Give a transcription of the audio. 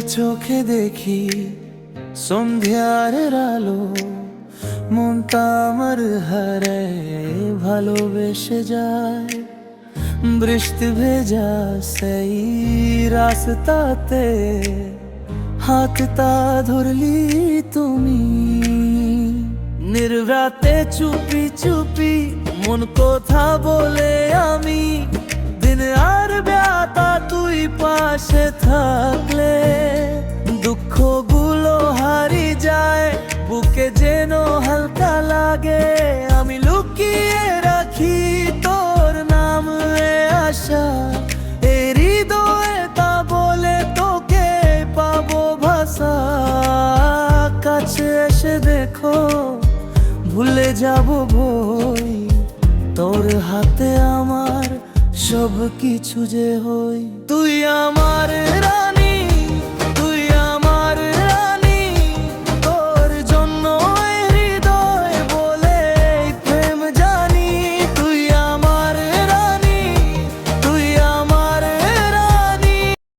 চোখে দেখি সন্ধ্যার আলো, মনটা আমার হারায় ভালোবেসে যায়। বৃষ্টি ভেজা সেই রাস্তাতে হাতটা ধরলি তুমি। নির্রাতে চুপি চুপি মন কথা বলে আমি, দিন আর ব্যথা তুই পাশে থাকলে দুঃখগুলো হারিয়ে যায়, বুকে যেন হালকা লাগে। আমি লুকিয়ে রাখি তোর নাম এ আশা, এ হৃদয়ে তা বলে তোকে পাবো ভাষা। কাছে এসে দেখো ভুলে যাব ভয়, তোর হাতে আমার সব কিছু যে হই। তুই